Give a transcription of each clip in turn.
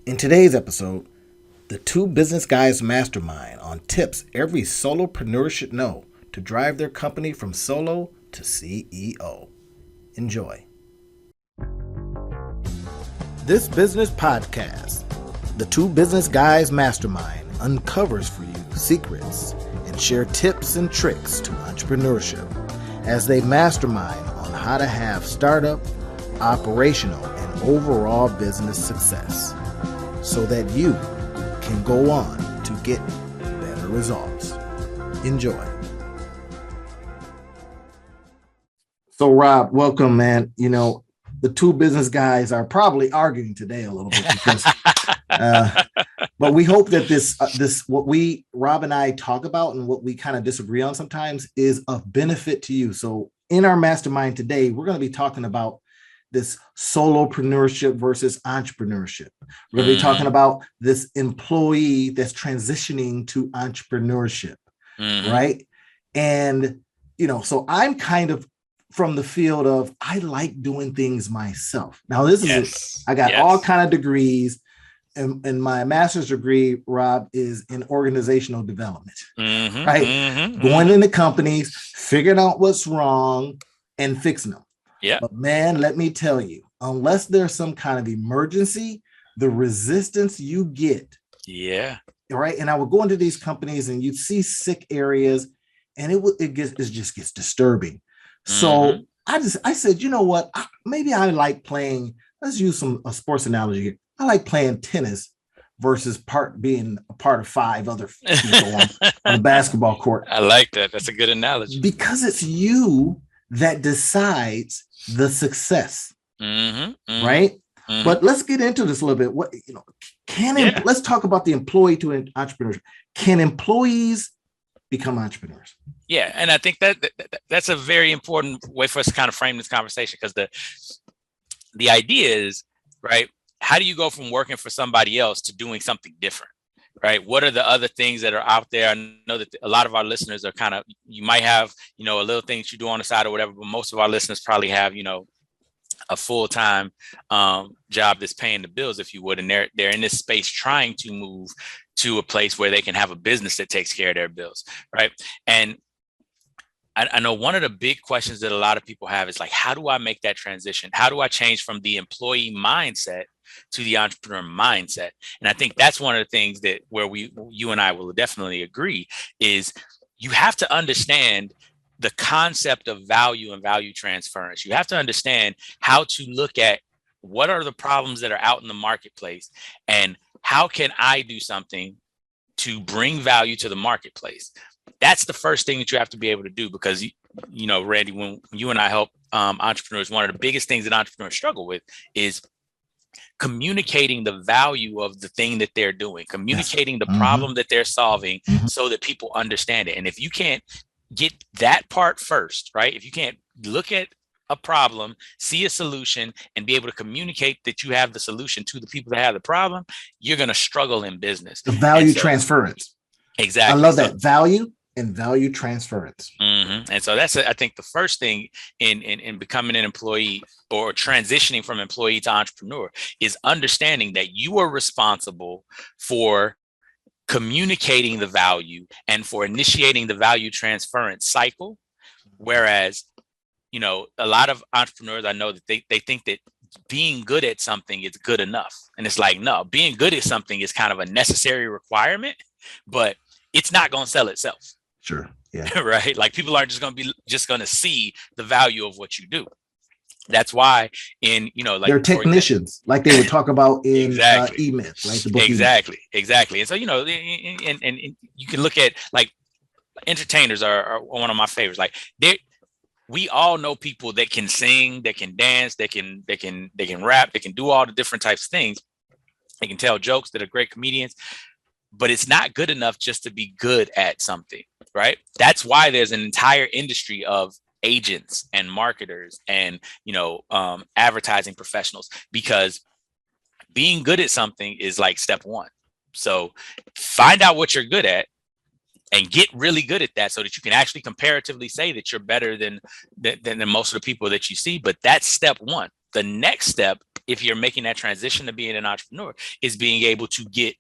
In today's episode, the Two Business Guys Mastermind on tips every solopreneur should know to drive their company from solo to CEO. Enjoy. This business podcast, the Two Business Guys Mastermind, uncovers for you secrets and share tips and tricks to entrepreneurship as they mastermind on how to have startup, operational, and overall business success so that you can go on to get better results. Enjoy. So Rob, welcome, man. You know, the two business guys are probably arguing today a little bit because but we hope that this what Rob and I talk about and what we kind of disagree on sometimes is of benefit to you. So in our mastermind today, we're going to be talking about this solopreneurship versus entrepreneurship. We're going to be talking about this employee that's transitioning to entrepreneurship, right? And, you know, so I'm kind of from the field of, I like doing things myself. Now, this is, I got all kind of degrees, and my master's degree, Rob, is in organizational development, right? Going into companies, figuring out what's wrong and fixing them. Yeah. But man, let me tell you, unless there's some kind of emergency, the resistance you get. Yeah. Right. And I would go into these companies and you'd see sick areas and it just gets disturbing. So I said, you know what? Maybe I like playing, let's use a sports analogy here. I like playing tennis versus being a part of five other people on a basketball court. I like that. That's a good analogy. Because it's you that decides the success, right? But let's get into this a little bit. What, you know, let's talk about the employee to entrepreneurs. Can employees become entrepreneurs? Yeah, and I think that's a very important way for us to kind of frame this conversation, because the idea is, right, how do you go from working for somebody else to doing something different? Right. What are the other things that are out there? I know that a lot of our listeners are kind of, you might have, you know, a little things you do on the side or whatever, but most of our listeners probably have, you know, a full-time job that's paying the bills, if you would. And they're in this space trying to move to a place where they can have a business that takes care of their bills. Right. And I know one of the big questions that a lot of people have is like, how do I make that transition? How do I change from the employee mindset to the entrepreneur mindset? And I think that's one of the things that you and I will definitely agree is you have to understand the concept of value and value transference. You have to understand how to look at what are the problems that are out in the marketplace and how can I do something to bring value to the marketplace. That's the first thing that you have to be able to do, because, you know, Randy, when you and I help entrepreneurs, one of the biggest things that entrepreneurs struggle with is communicating the value of the thing that they're doing, communicating the problem that they're solving so that people understand it. And if you can't get that part first, right? If you can't look at a problem, see a solution, and be able to communicate that you have the solution to the people that have the problem, you're going to struggle in business. The value transference. Exactly. I love that. Value and value transference. And so that's, I think, the first thing in becoming an employee or transitioning from employee to entrepreneur is understanding that you are responsible for communicating the value and for initiating the value transference cycle. Whereas, you know, a lot of entrepreneurs, I know that they think that being good at something is good enough. And it's like, no, being good at something is kind of a necessary requirement, but it's not going to sell itself. Sure. Yeah. Right. Like, people aren't just going to see the value of what you do. That's why in, you know, like they're technicians, like they would talk about in E-Myth, right? The book Exactly. And so, you know, and you can look at, like, entertainers are one of my favorites. Like, we all know people that can sing, that can dance, they can rap, they can do all the different types of things. They can tell jokes, that are great comedians. But it's not good enough just to be good at something, right? That's why there's an entire industry of agents and marketers and, you know, advertising professionals, because being good at something is like step one. So find out what you're good at and get really good at that so that you can actually comparatively say that you're better than most of the people that you see. But that's step one. The next step if you're making that transition to being an entrepreneur, is being able to get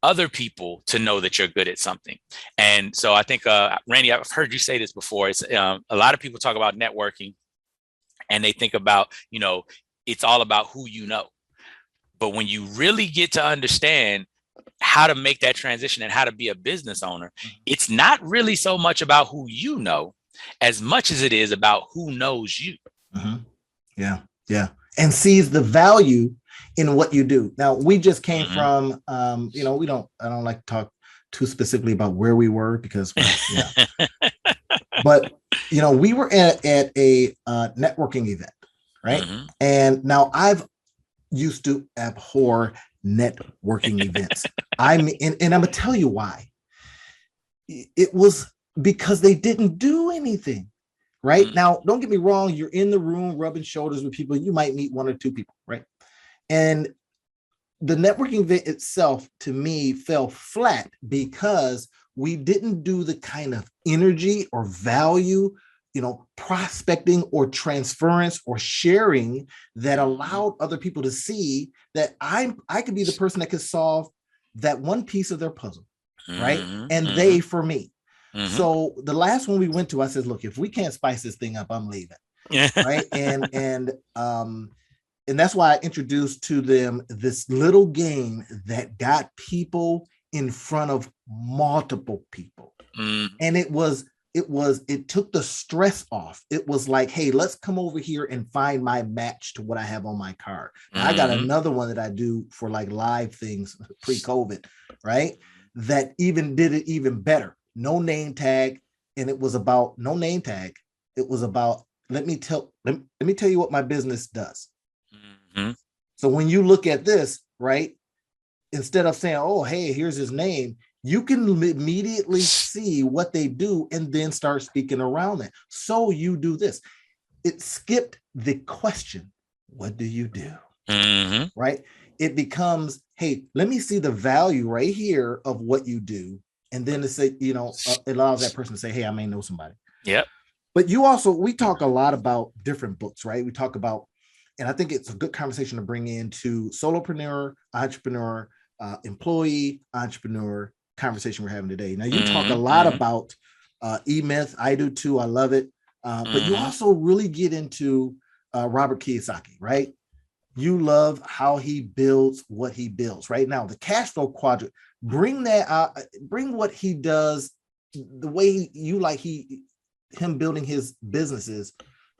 other people to know that you're good at something. And so I think, Randy, I've heard you say this before. It's a lot of people talk about networking and they think about, it's all about who you know. But when you really get to understand how to make that transition and how to be a business owner, it's not really so much about who you know as much as it is about who knows you. Mm-hmm. Yeah. Yeah. And sees the value in what you do. Now, we just came from, I don't like to talk too specifically about where we were because, but, we were at a networking event, right? And now I've used to abhor networking events. And I'm gonna tell you why. It was because they didn't do anything. Right now, don't get me wrong. You're in the room rubbing shoulders with people. You might meet one or two people, right? And the networking event itself, to me, fell flat because we didn't do the kind of energy or value, prospecting or transference or sharing that allowed other people to see that I could be the person that could solve that one piece of their puzzle, right? And they for me. So the last one we went to, I said, look, if we can't spice this thing up, I'm leaving. Right. And that's why I introduced to them this little game that got people in front of multiple people. And it took the stress off. It was like, hey, let's come over here and find my match to what I have on my card. I got another one that I do for like live things pre-COVID, right? That even did it even better. No name tag. And it was about no name tag. It was about, let me tell you what my business does. So when you look at this, right, instead of saying, oh, hey, here's his name, you can immediately see what they do and then start speaking around it. So you do this. It skipped the question, what do you do? Right? It becomes, hey, let me see the value right here of what you do. And then to say, it allows that person to say, hey, I may know somebody. Yeah. But we talk a lot about different books, right? We talk about, and I think it's a good conversation to bring into solopreneur, entrepreneur, employee, entrepreneur conversation we're having today. Now, you talk a lot about E-Myth. I do too. I love it. But you also really get into Robert Kiyosaki, right? You love how he builds what he builds. Right now, the cash flow quadrant, bring that out, bring what he does, the way you like him building his businesses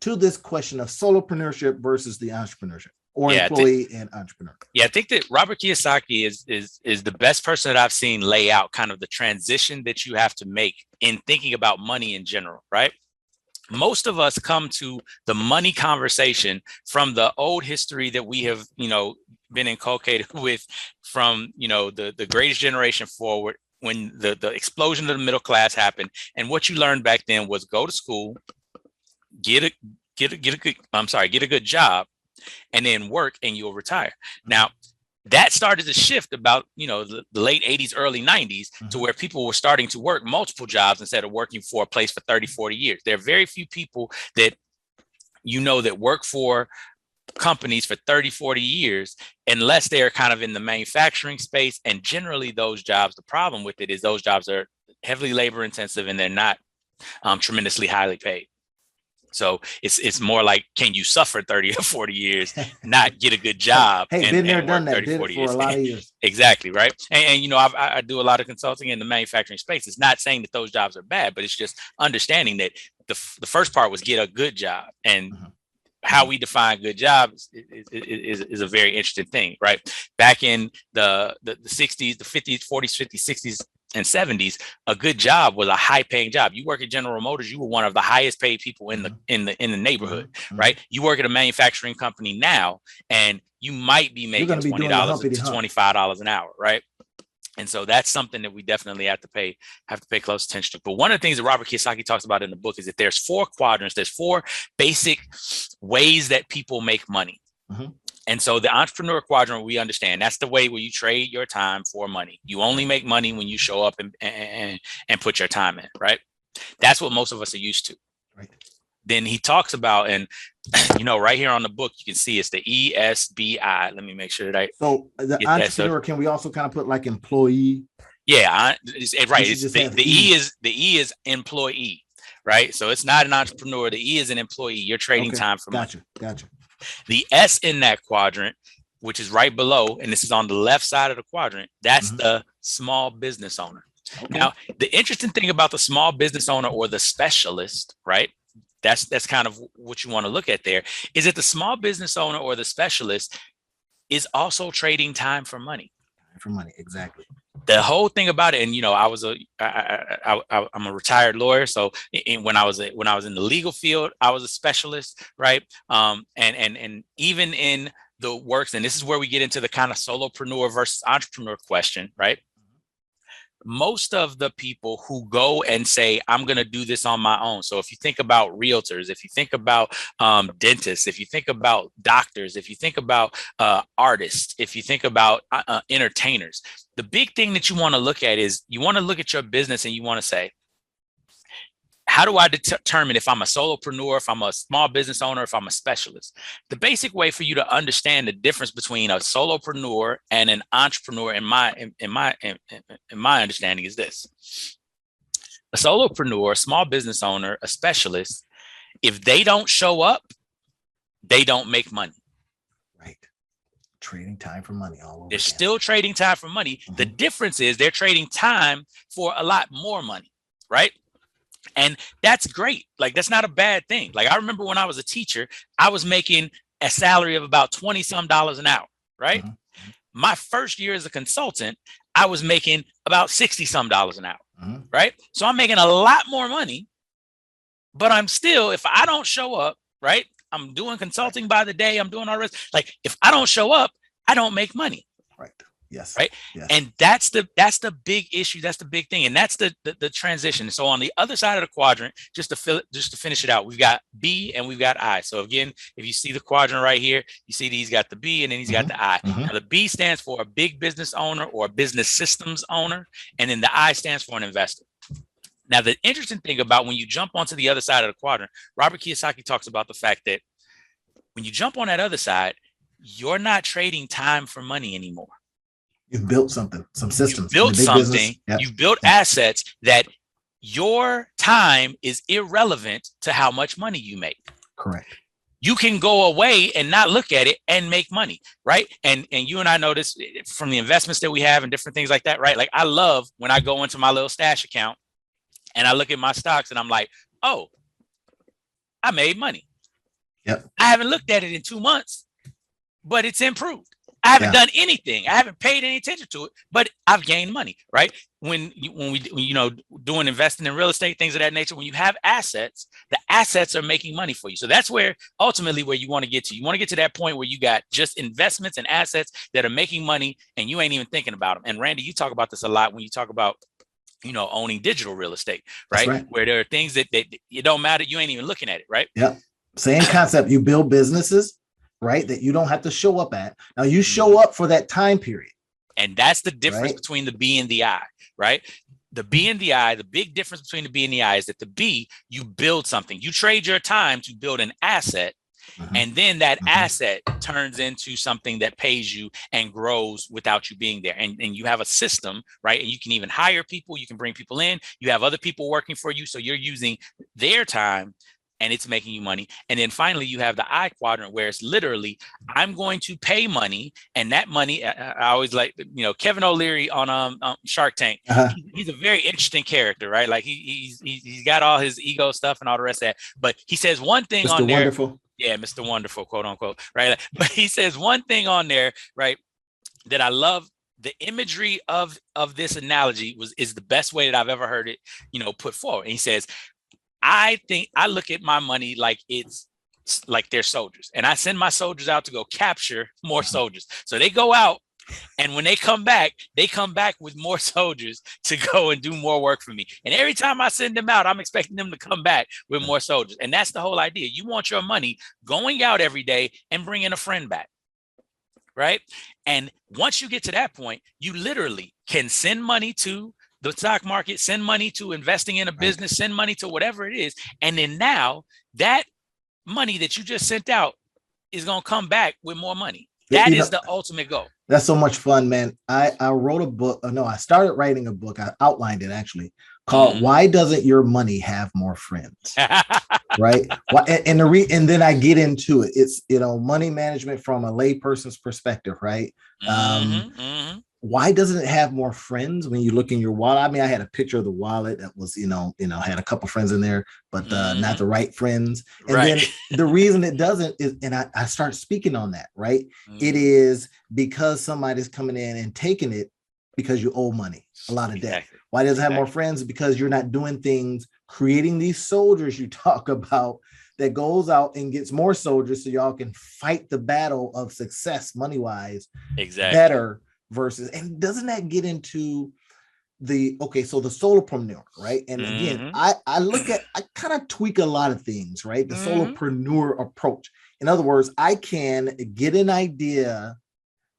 to this question of solopreneurship versus the entrepreneurship or employee and entrepreneur. Yeah, I think that Robert Kiyosaki is the best person that I've seen lay out kind of the transition that you have to make in thinking about money in general, right? Most of us come to the money conversation from the old history that we have, been inculcated with from, the greatest generation forward, when the explosion of the middle class happened. And what you learned back then was go to school, get a good job, and then work, and you'll retire. Now, that started to shift about, the late 80s, early 90s to where people were starting to work multiple jobs instead of working for a place for 30, 40 years. There are very few people that, that work for companies for 30, 40 years, unless they're kind of in the manufacturing space. And generally those jobs, the problem with it is those jobs are heavily labor intensive and they're not tremendously highly paid. So it's more like, can you suffer 30 or 40 years, not get a good job? Hey, been there, done that, 30, 40 years. For a lot of years. Exactly, right? And I do a lot of consulting in the manufacturing space. It's not saying that those jobs are bad, but it's just understanding that the first part was get a good job. And how we define good jobs is a very interesting thing, right? Back in the 60s, the 50s, 40s, 50s, 60s, and 70s, a good job was a high-paying job. You work at General Motors, you were one of the highest paid people in the neighborhood, right? You work at a manufacturing company now, and you might be making $20 to $25 an hour, right? And so that's something that we definitely have to pay close attention to. But one of the things that Robert Kiyosaki talks about in the book is that there's 4 quadrants. There's 4 basic ways that people make money. And so the entrepreneur quadrant, we understand that's the way where you trade your time for money. You only make money when you show up and put your time in, right? That's what most of us are used to. Right. then he talks about, and right here on the book, you can see it's the ESBI. Let me make sure that I the entrepreneur, can we also kind of put like employee? Yeah, right. The E is employee, right? So it's not an entrepreneur. The E is an employee. You're trading time for money. Gotcha. The S in that quadrant, which is right below, and this is on the left side of the quadrant, that's the small business owner. Okay. Now, the interesting thing about the small business owner or the specialist, right? That's kind of what you want to look at there, is that the small business owner or the specialist is also trading time for money. For money, exactly. The whole thing about it, and I'm a retired lawyer, so when I was in the legal field, I was a specialist, right? And even in the works, and this is where we get into the kind of solopreneur versus entrepreneur question, right? Most of the people who go and say, I'm going to do this on my own. So if you think about realtors, if you think about dentists, if you think about doctors, if you think about artists, if you think about entertainers, the big thing that you want to look at is you want to look at your business and you want to say, how do I determine if I'm a solopreneur, if I'm a small business owner, if I'm a specialist? The basic way for you to understand the difference between a solopreneur and an entrepreneur, in my understanding, is this: a solopreneur, a small business owner, a specialist, if they don't show up, they don't make money. Right. Trading time for money all over. They're still trading time for money. The difference is they're trading time for a lot more money, right? And that's great. Like, that's not a bad thing. Like, I remember when I was a teacher, I was making a salary of about $20-some an hour, right? My first year as a consultant, I was making about $60-some an hour, right? So I'm making a lot more money, but I'm still, if I don't show up, right? I'm doing consulting by the day. I'm doing all the rest. Like, if I don't show up, I don't make money. Right. Yes. Right. Yes. And that's the big issue. That's the big thing. And that's the transition. So on the other side of the quadrant, just to finish it out, we've got B and we've got I. So again, if you see the quadrant right here, you see he's got the B and then he's got the I. Now the B stands for a big business owner or a business systems owner. And then the I stands for an investor. Now, the interesting thing about when you jump onto the other side of the quadrant, Robert Kiyosaki talks about the fact that when you jump on that other side, you're not trading time for money anymore. You've built something, some systems. You've built something. Yep. You've built assets that your time is irrelevant to how much money you make. Correct. You can go away and not look at it and make money, right? And you and I know this from the investments that we have and different things like that, right? Like, I love when I go into my little stash account and I look at my stocks and I'm like, oh, I made money. Yep. I haven't looked at it in 2 months, but it's improved. I haven't done anything. I haven't paid any attention to it, but I've gained money, right? When we doing investing in real estate, things of that nature, when you have assets, the assets are making money for you. So that's where ultimately where you want to get to. You want to get to that point where you got just investments and assets that are making money and you ain't even thinking about them. And Randy, you talk about this a lot when you talk about, owning digital real estate, right? Where there are things that it don't matter. You ain't even looking at it, right? Yeah. Same concept. You build businesses, right, that you don't have to show up at. Now you show up for that time period. And that's the difference between the B and the I, right? The B and the I, the big difference between the B and the I is that the B, you build something. You trade your time to build an asset, and then that asset turns into something that pays you and grows without you being there. And you have a system, right? And you can even hire people. You can bring people in. You have other people working for you. So you're using their time and it's making you money. And then finally, you have the I quadrant where it's literally, I'm going to pay money. And that money, I always like, Kevin O'Leary on Shark Tank. He's a very interesting character, right? Like he's got all his ego stuff and all the rest of that. But he says one thing Mr. on there. Wonderful. Yeah, Mr. Wonderful, quote unquote, right? But he says one thing on there, right, that I love. The imagery of this analogy is the best way that I've ever heard it, put forward. And he says, I think I look at my money like it's like they're soldiers, and I send my soldiers out to go capture more soldiers. So they go out, and when they come back with more soldiers to go and do more work for me. And every time I send them out, I'm expecting them to come back with more soldiers. And that's the whole idea. You want your money going out every day and bringing a friend back, right? And once you get to that point, you literally can send money to the stock market, send money to investing in a business, send money to whatever it is. And then now that money that you just sent out is going to come back with more money. That is the ultimate goal. That's so much fun, man. I wrote a book. No, I started writing a book. I outlined it actually, called "Why Doesn't Your Money Have More Friends?" Right? And then I get into it. It's, money management from a layperson's perspective, right? Why doesn't it have more friends when you look in your wallet? I mean, I had a picture of the wallet that was, had a couple friends in there, but not the right friends. And then the reason it doesn't is, and I start speaking on that, right? It is because somebody's coming in and taking it because you owe money, a lot of debt. Why does it have more friends? Because you're not doing things, creating these soldiers you talk about that goes out and gets more soldiers so y'all can fight the battle of success money-wise better. Versus, and doesn't that get into the solopreneur, right? And again, I kind of tweak a lot of things, right? The solopreneur approach. In other words, I can get an idea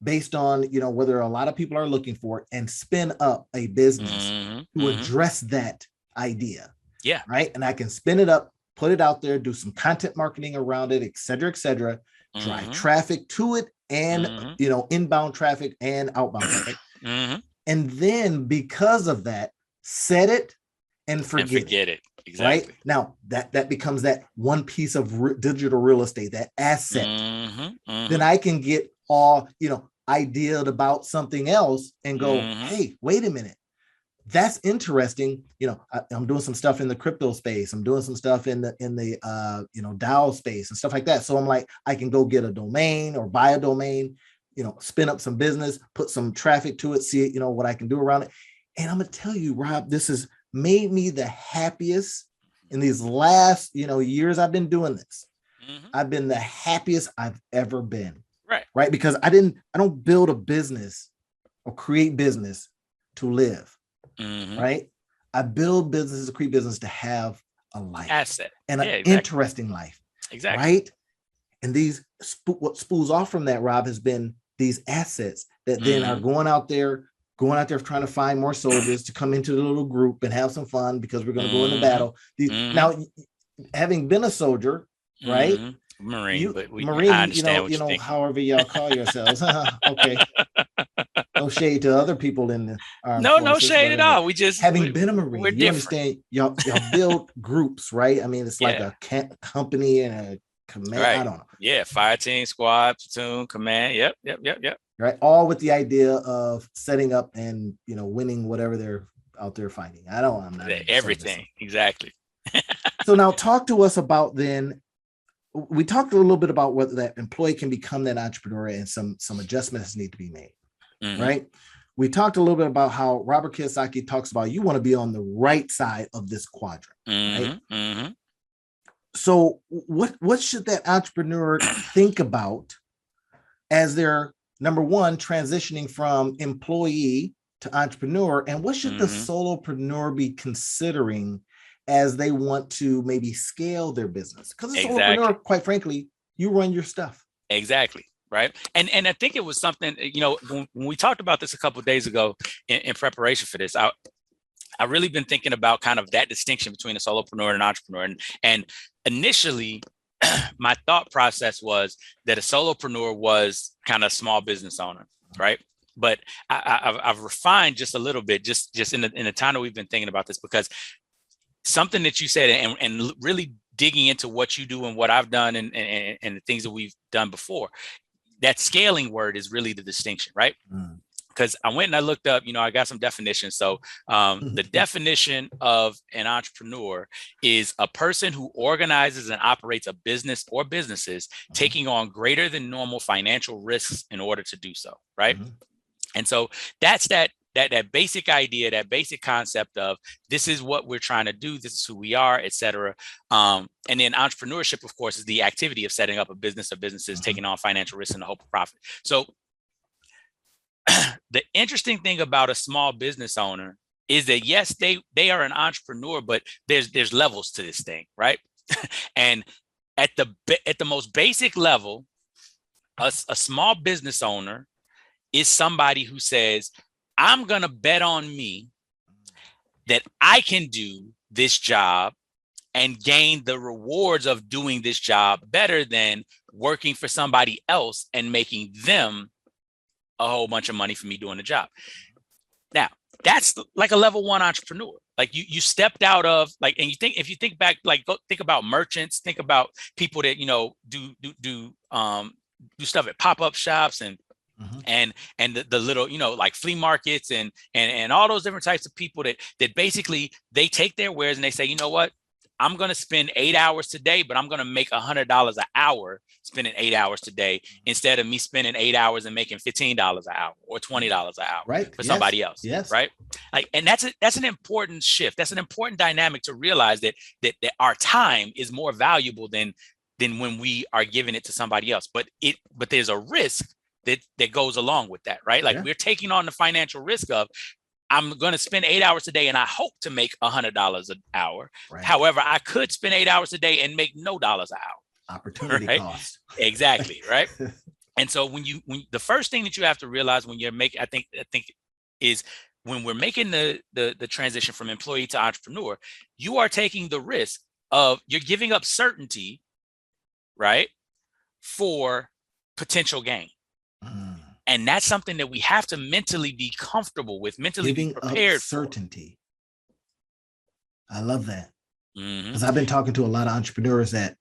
based on, whether a lot of people are looking for it and spin up a business to address that idea. Yeah. Right. And I can spin it up, put it out there, do some content marketing around it, et cetera, drive traffic to it, and inbound traffic and outbound traffic. And then because of that, set it and forget it. Exactly. Right now, that becomes that one piece of digital real estate, that asset. Then I can get all ideaed about something else and go, hey, wait a minute, that's interesting. I'm doing some stuff in the crypto space. I'm doing some stuff in the DAO space and stuff like that. So I'm like, I can go get a domain or buy a domain, spin up some business, put some traffic to it, see what I can do around it. And I'm going to tell you, Rob, this has made me the happiest in these last, years I've been doing this. I've been the happiest I've ever been. Right. Because I don't build a business or create business to live. Right. I build businesses, to create business to have a life, asset, and an interesting life. Exactly. Right. And what spools off from that, Rob, has been these assets that then are going out there trying to find more soldiers to come into the little group and have some fun because we're going to go into battle. Now, having been a soldier, right? Marine, Marine, I understand however y'all call yourselves. Okay. No shade to other people in the no shade at all. We just been a Marine. You understand? Y'all build groups, right? I mean, it's like a company and a command. I don't know. Yeah, fire team, squad, platoon, command. Yep. Right, all with the idea of setting up and winning whatever they're out there fighting. I'm not everything exactly. So now, talk to us about then. We talked a little bit about whether that employee can become that entrepreneur and some adjustments need to be made. Right. We talked a little bit about how Robert Kiyosaki talks about you want to be on the right side of this quadrant. Right? So what should that entrepreneur think about as they're, number one, transitioning from employee to entrepreneur? And what should the solopreneur be considering as they want to maybe scale their business? Because a solopreneur, quite frankly, you run your stuff. Exactly. Right. And I think it was something, when we talked about this a couple of days ago in preparation for this, I really been thinking about kind of that distinction between a solopreneur and an entrepreneur. And initially, my thought process was that a solopreneur was kind of a small business owner. Right. But I've refined just a little bit, just in the time that we've been thinking about this, because something that you said and really digging into what you do and what I've done and the things that we've done before. That scaling word is really the distinction, right? Because I went and I looked up, I got some definitions. So the definition of an entrepreneur is a person who organizes and operates a business or businesses, taking on greater than normal financial risks in order to do so, right? And so that's that basic idea, that basic concept of this is what we're trying to do, this is who we are, et cetera. And then entrepreneurship, of course, is the activity of setting up a business or businesses, taking on financial risks in the hope of profit. So the interesting thing about a small business owner is that, yes, they are an entrepreneur, but there's levels to this thing, right? And at the most basic level, a small business owner is somebody who says, I'm going to bet on me that I can do this job and gain the rewards of doing this job better than working for somebody else and making them a whole bunch of money for me doing the job. Now, that's like a level one entrepreneur. Like you stepped out of like, and if you think back, like go think about merchants, think about people that, do stuff at pop-up shops and the little, like flea markets and all those different types of people that basically they take their wares and they say, you know what, I'm going to spend 8 hours today, but I'm going to make $100 an hour spending 8 hours today instead of me spending 8 hours and making $15 an hour or $20 an hour for somebody else. Yes. Right. Like, and that's an important shift. That's an important dynamic to realize that our time is more valuable than when we are giving it to somebody else. But there's a risk that goes along with that, right? Like we're taking on the financial risk of, I'm going to spend 8 hours a day and I hope to make $100 an hour. Right. However, I could spend 8 hours a day and make no dollars an hour. Opportunity cost. Exactly. Right. And so when the first thing that you have to realize when you're making, I think is when we're making the transition from employee to entrepreneur, you are taking the risk of you're giving up certainty, right, for potential gain. And that's something that we have to mentally be comfortable with, mentally be prepared. Certainty. I love that. Because I've been talking to a lot of entrepreneurs that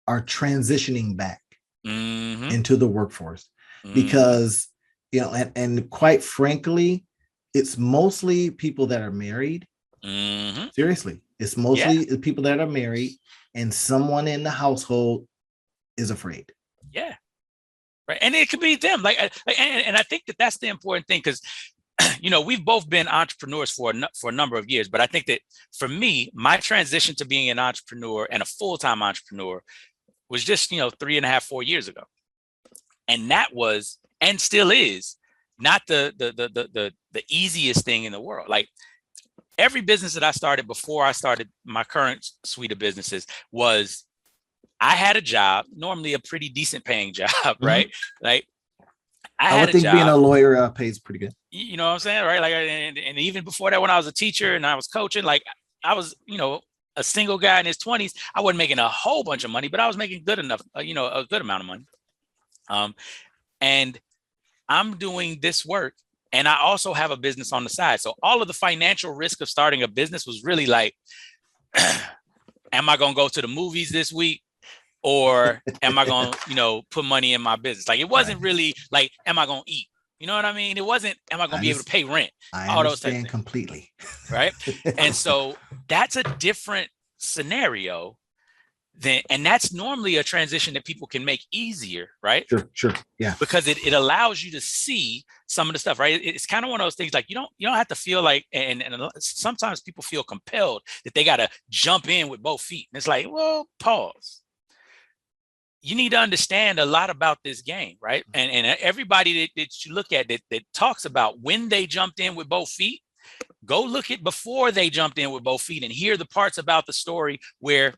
are transitioning back into the workforce because, and quite frankly, it's mostly people that are married. Seriously, it's mostly people that are married and someone in the household is afraid. Yeah. Right. And it could be them. And I think that's the important thing, because, we've both been entrepreneurs for a number of years. But I think that for me, my transition to being an entrepreneur and a full-time entrepreneur was just, 3.5, 4 years ago. And that was, and still is, not the easiest thing in the world. Like every business that I started before I started my current suite of businesses was, I had a job, normally a pretty decent paying job, right? Like I would think being a lawyer pays pretty good. You know what I'm saying? Right. Like, and even before that, when I was a teacher and I was coaching, like I was, a single guy in his 20s, I wasn't making a whole bunch of money, but I was making good enough, a good amount of money. And I'm doing this work and I also have a business on the side. So all of the financial risk of starting a business was really like, am I going to go to the movies this week? Or am I going to, put money in my business? Like, it wasn't really like, am I going to eat? You know what I mean? It wasn't, am I going to be able to pay rent? I understand completely. Right. And so that's a different scenario and that's normally a transition that people can make easier. Right. Sure. Yeah. Because it allows you to see some of the stuff. Right. It's kind of one of those things like you don't have to feel like, and sometimes people feel compelled that they got to jump in with both feet. And it's like, well, pause. You need to understand a lot about this game, right? And everybody that you look at that talks about when they jumped in with both feet, go look at before they jumped in with both feet and hear the parts about the story where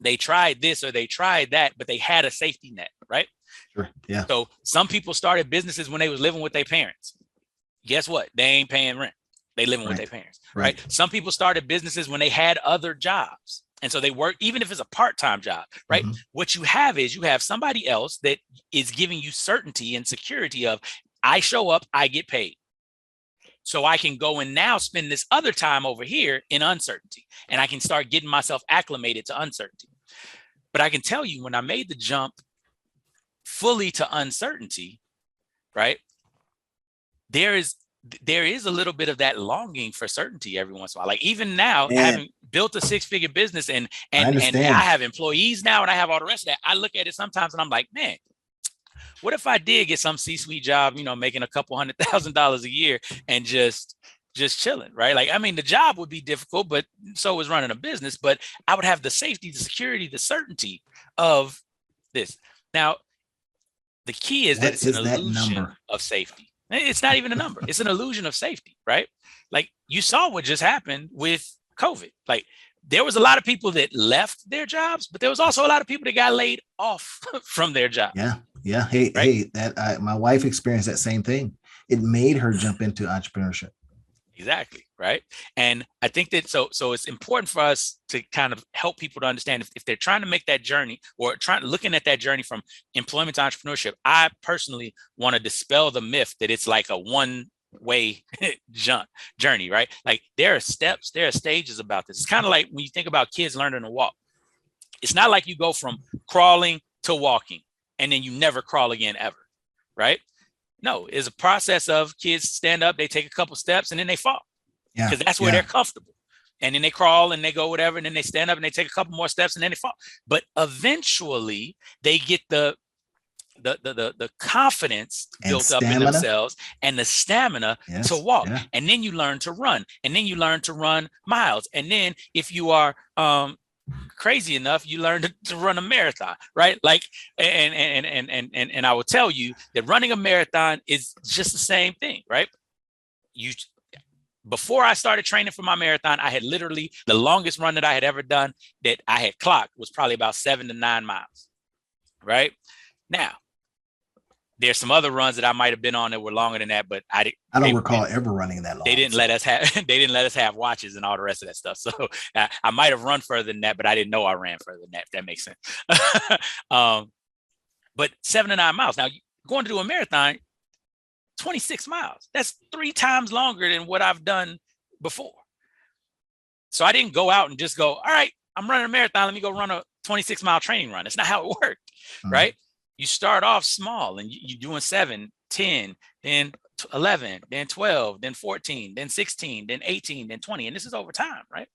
they tried this or they tried that, but they had a safety net, right? Sure. Yeah. So some people started businesses when they was living with their parents. Guess what? They ain't paying rent. They living with their parents, right? Some people started businesses when they had other jobs. And so they work, even if it's a part-time job, right? What you have is you have somebody else that is giving you certainty and security of, I show up, I get paid. So I can go and now spend this other time over here in uncertainty. And I can start getting myself acclimated to uncertainty. But I can tell you when I made the jump fully to uncertainty, right? There is a little bit of that longing for certainty every once in a while. Like even now, having built a 6-figure business and I have employees now and I have all the rest of that, I look at it sometimes and I'm like, man, what if I did get some C-suite job, making a couple $100,000 a year and just chilling, right? Like, I mean, the job would be difficult, but so is running a business, but I would have the safety, the security, the certainty of this. Now, the key is that it's an illusion of safety. It's not even a number. It's an illusion of safety, right? Like you saw what just happened with COVID. Like there was a lot of people that left their jobs, but there was also a lot of people that got laid off from their job. Yeah. Hey, my wife experienced that same thing. It made her jump into entrepreneurship. Exactly. Right. And I think that so it's important for us to kind of help people to understand if they're trying to make that journey or looking at that journey from employment to entrepreneurship. I personally want to dispel the myth that it's like a one-way journey, right? Like there are steps, there are stages about this. It's kind of like when you think about kids learning to walk. It's not like you go from crawling to walking and then you never crawl again ever, right? No, it's a process of kids stand up, they take a couple steps, and then they fall because that's where they're comfortable. And then they crawl and they go whatever, and then they stand up and they take a couple more steps, and then they fall. But eventually, they get the confidence built up in themselves and the stamina to walk. And then you learn to run, and then you learn to run miles. And then if you are crazy enough, you learn to run a marathon, right? Like, and I will tell you that running a marathon is just the same thing, right? Before I started training for my marathon, I had literally the longest run that I had ever done that I had clocked was probably about 7 to 9 miles, right? Now, there's some other runs that I might have been on that were longer than that, but I don't recall ever running that long. They didn't let us have watches and all the rest of that stuff. So I might have run further than that, but I didn't know I ran further than that, if that makes sense. But 7 to 9 miles. Now, going to do a marathon, 26 miles. That's 3 times longer than what I've done before. So I didn't go out and just go, all right, I'm running a marathon. Let me go run a 26-mile training run. That's not how it worked, right? You start off small and you're doing 7, 10, then 11, then 12, then 14, then 16, then 18, then 20. And this is over time, right?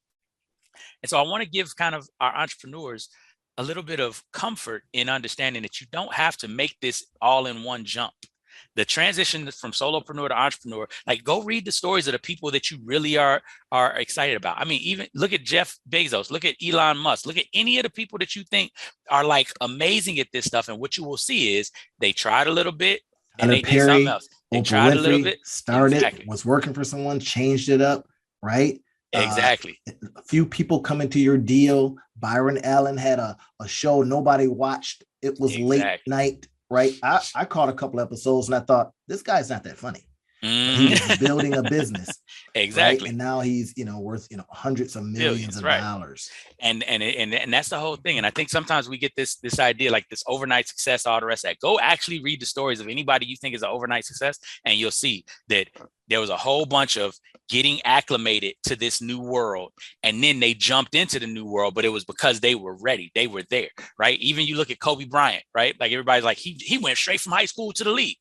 And so I want to give kind of our entrepreneurs a little bit of comfort in understanding that you don't have to make this all in one jump. The transition from solopreneur to entrepreneur, like go read the stories of the people that you really are excited about. I mean, even look at Jeff Bezos, look at Elon Musk, look at any of the people that you think are like amazing at this stuff. And what you will see is they tried a little bit and they did something else. They tried a little bit, started, was working for someone, changed it up, right? Exactly. A few people come into your deal. Byron Allen had a show nobody watched. It was late night. Right. I caught a couple episodes and I thought, this guy's not that funny. He was building a business. Exactly. Right? And now he's, worth, hundreds of millions of dollars. And that's the whole thing. And I think sometimes we get this idea, like this overnight success, all the rest of that. Go actually read the stories of anybody you think is an overnight success. And you'll see that there was a whole bunch of getting acclimated to this new world. And then they jumped into the new world, but it was because they were ready. They were there, right? Even you look at Kobe Bryant, right? Like everybody's like, he went straight from high school to the league.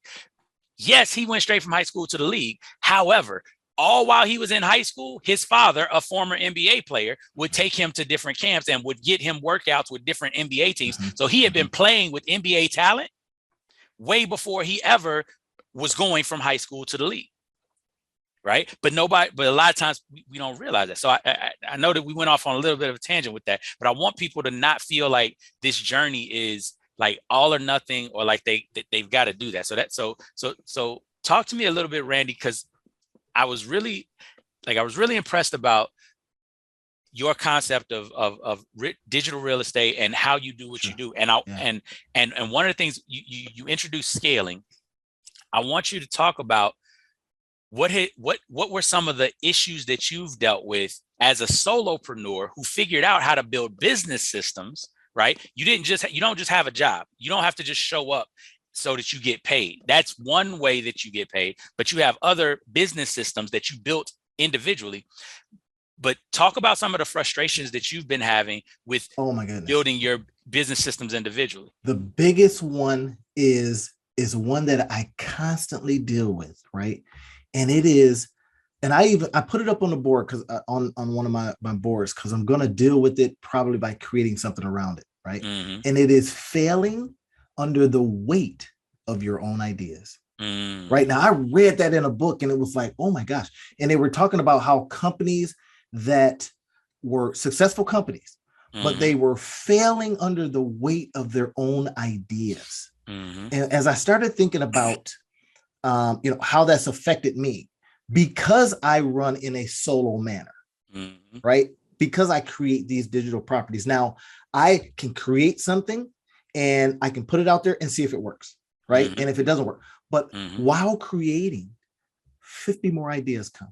Yes, he went straight from high school to the league. However, all while he was in high school, his father, a former NBA player, would take him to different camps and would get him workouts with different NBA teams. So he had been playing with NBA talent way before he ever was going from high school to the league. Right. But a lot of times we don't realize that. So I know that we went off on a little bit of a tangent with that, but I want people to not feel like this journey is like all or nothing, or like they've got to do that. So talk to me a little bit, Randy, because I was really impressed about your concept of digital real estate and how you do what you do. And and one of the things you introduced scaling. I want you to talk about what were some of the issues that you've dealt with as a solopreneur who figured out how to build business systems, right? You don't just have a job. You don't have to just show up so that you get paid. That's one way that you get paid, but you have other business systems that you built individually. But talk about some of the frustrations that you've been having with building your business systems individually. The biggest one is one that I constantly deal with, right? And it is, and I put it up on the board because on one of my boards, because I'm going to deal with it probably by creating something around it, right? And it is failing under the weight of your own ideas. Right now, I read that in a book and it was like, oh my gosh. And they were talking about how companies that were successful companies, but they were failing under the weight of their own ideas. And as I started thinking about how that's affected me, because I run in a solo manner, right? Because I create these digital properties. Now I can create something and I can put it out there and see if it works, right? And if it doesn't work, but while creating, 50 more ideas come.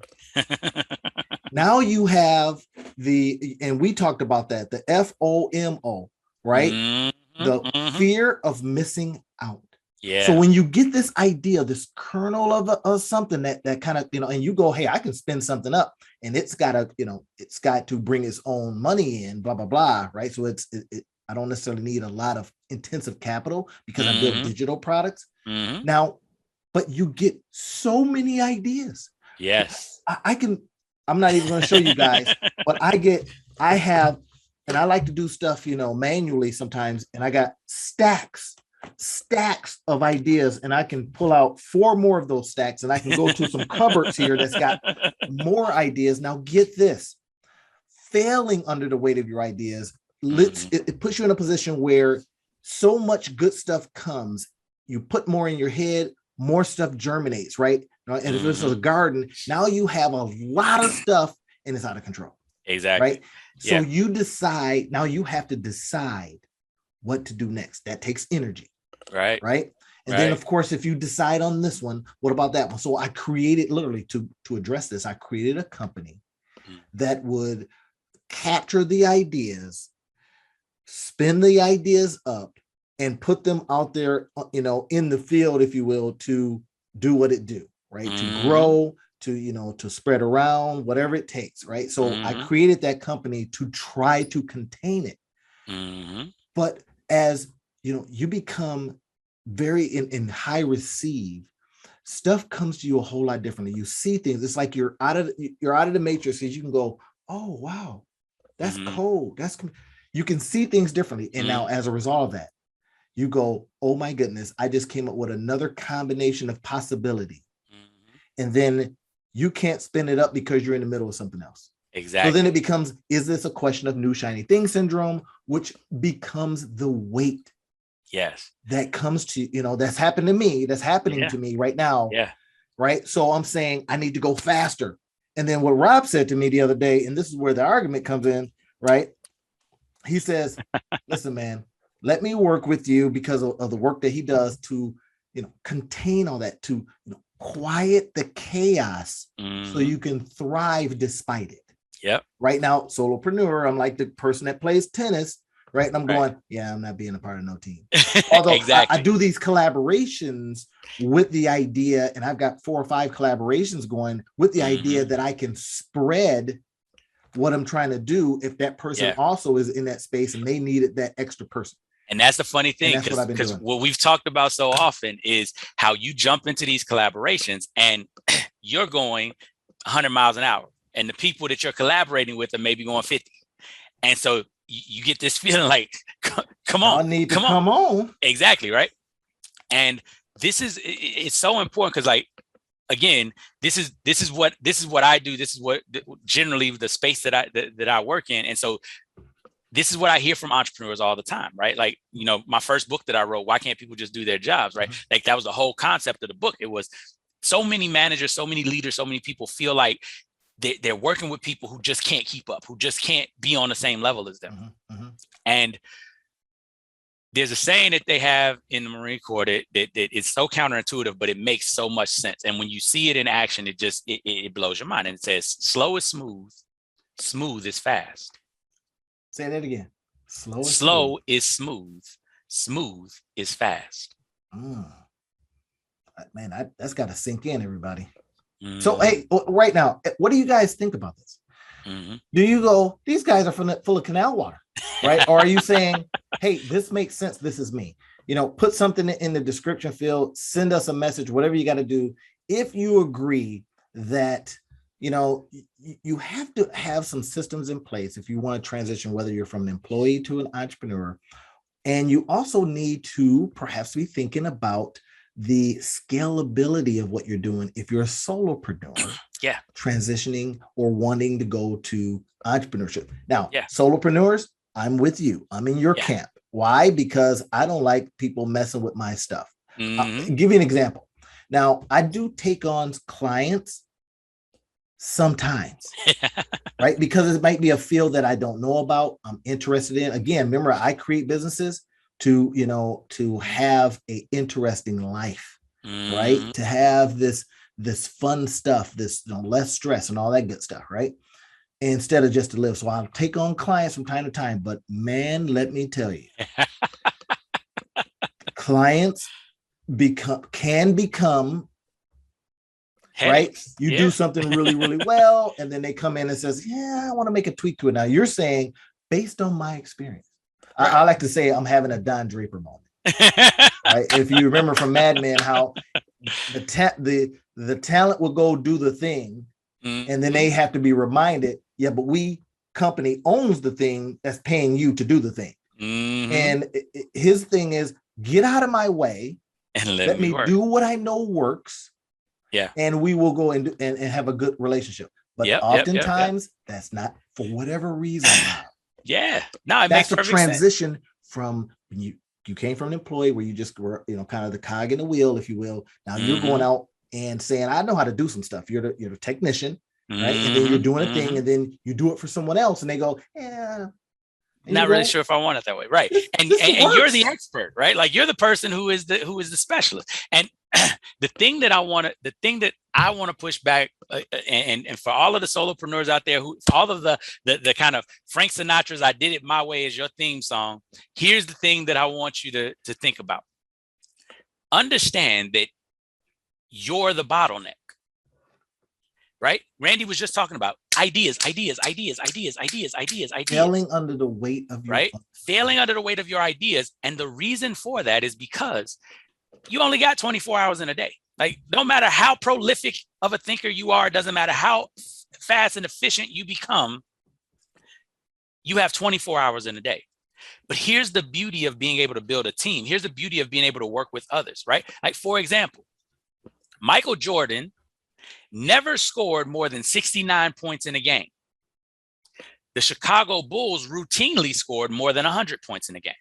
Now you have and we talked about that, the FOMO, right? The fear of missing out. Yeah. So when you get this idea, this kernel of something that kind of, and you go, hey, I can spin something up, and it's got to bring its own money in, blah, blah, blah. Right. So I don't necessarily need a lot of intensive capital because I build digital products now, but you get so many ideas. Yes. I'm not even going to show you guys, but I have, and I like to do stuff, manually sometimes. And I got stacks of ideas, and I can pull out 4 more of those stacks, and I can go to some cupboards here that's got more ideas. Now get this, failing under the weight of your ideas, it puts you in a position where so much good stuff comes. You put more in your head, more stuff germinates, right? And if it's a garden, now you have a lot of stuff and it's out of control. Exactly. Right. So you decide, now you have to decide what to do next. That takes energy. Right. Right. And then, of course, if you decide on this one, what about that one? So I created, literally to address this, I created a company that would capture the ideas, spin the ideas up, and put them out there, in the field, if you will, to do what it do, right? To grow, to spread around, whatever it takes, right? So I created that company to try to contain it. But as you become very in high receive, stuff comes to you a whole lot differently. You see things. It's like you're out of the matrix. You can go, oh wow, that's cold. You can see things differently. And now, as a result of that, you go, oh my goodness, I just came up with another combination of possibility. And then you can't spin it up because you're in the middle of something else. Exactly. So then it becomes, is this a question of new shiny thing syndrome, which becomes the weight. Yes. That comes to, that's happened to me. That's happening to me right now. Yeah. Right. So I'm saying I need to go faster. And then what Rob said to me the other day, and this is where the argument comes in, right? He says, listen, man, let me work with you because of the work that he does to, contain all that, to, quiet the chaos so you can thrive despite it. Yep. Right now, solopreneur, I'm like the person that plays tennis, right? And I'm going, I'm not being a part of no team. Although I do these collaborations with the idea, and I've got 4 or 5 collaborations going with the idea that I can spread what I'm trying to do if that person also is in that space and they needed that extra person. And that's the funny thing, because what we've talked about so often is how you jump into these collaborations and you're going 100 miles an hour, and the people that you're collaborating with are maybe going 50. And so you get this feeling like, come on, come on. Exactly. Right. And it's so important because, like, again, this is what I do. This is what generally the space that I work in. And so this is what I hear from entrepreneurs all the time, right? Like, my first book that I wrote, Why Can't People Just Do Their Jobs, right? Like, that was the whole concept of the book. It was so many managers, so many leaders, so many people feel like they're working with people who just can't keep up, who just can't be on the same level as them. And there's a saying that they have in the Marine Corps that it's so counterintuitive, but it makes so much sense. And when you see it in action, it blows your mind. And it says, slow is smooth, smooth is fast. Say that again. Slow is smooth, smooth is fast. Man, that's got to sink in, everybody. So, hey, right now, what do you guys think about this? Do you go, these guys are full of canal water, right? Or are you saying, hey, this makes sense. This is me. Put something in the description field, send us a message, whatever you got to do. If you agree that, you have to have some systems in place if you want to transition, whether you're from an employee to an entrepreneur. And you also need to perhaps be thinking about the scalability of what you're doing if you're a solopreneur transitioning or wanting to go to entrepreneurship. Now, solopreneurs, I'm with you. I'm in your camp. Why? Because I don't like people messing with my stuff. I'll give you an example. Now, I do take on clients sometimes, right? Because it might be a field that I don't know about, I'm interested in. Again, remember, I create businesses to have a interesting life, right? To have this this fun stuff, this less stress and all that good stuff, right? Instead of just to live. So I'll take on clients from time to time, but man, let me tell you, clients can become Headaches. right. You do something really, really well, and then they come in and says, yeah, I want to make a tweak to it. Now you're saying, based on my experience, right. I like to say I'm having a Don Draper moment. Right? If you remember from Mad Men, how the talent will go do the thing, and then they have to be reminded, yeah, but company owns the thing that's paying you to do the thing. And his thing is, get out of my way and let me do what I know works. Yeah. And we will go and have a good relationship. But oftentimes that's not, for whatever reason. Yeah. No, that's a transition from when you came from an employee where you just were, kind of the cog in the wheel, if you will. Now you're going out and saying, I know how to do some stuff. You're the technician, right? And then you're doing a thing, and then you do it for someone else, and they go, yeah. Not really sure if I want it that way, right? And you're the expert, right? Like you're the person who is the specialist. And the thing that I want to push back, and for all of the solopreneurs out there, for all of the kind of Frank Sinatra's "I Did It My Way" is your theme song. Here's the thing that I want you to think about. Understand that you're the bottleneck. Right? Randy was just talking about ideas. Failing under the weight of your Failing under the weight of your ideas. And the reason for that is because you only got 24 hours in a day. Like, no matter how prolific of a thinker you are, it doesn't matter how fast and efficient you become, you have 24 hours in a day. But here's the beauty of being able to build a team. Here's the beauty of being able to work with others, right? Like, for example, Michael Jordan never scored more than 69 points in a game. The Chicago Bulls routinely scored more than 100 points in a game.